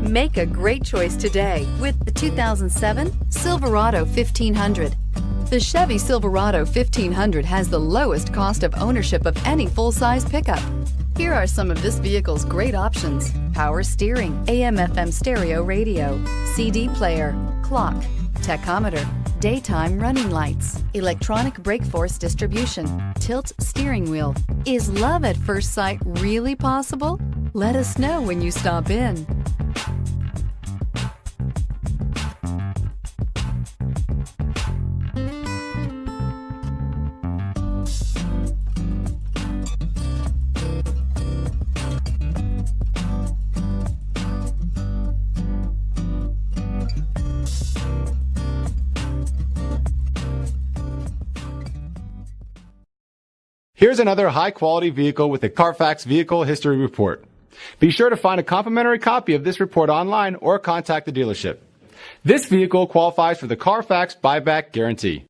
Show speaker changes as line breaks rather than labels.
Make a great choice today with the 2007 Silverado 1500. The Chevy Silverado 1500 has the lowest cost of ownership of any full-size pickup. Here are some of this vehicle's great options: power steering, AM/FM stereo radio, CD player, clock, tachometer, daytime running lights, electronic brake force distribution, tilt steering wheel. Is love at first sight really possible? Let us know when you stop in.
Here's another high-quality vehicle with a Carfax Vehicle History Report. Be sure to find a complimentary copy of this report online or contact the dealership. This vehicle qualifies for the Carfax Buyback Guarantee.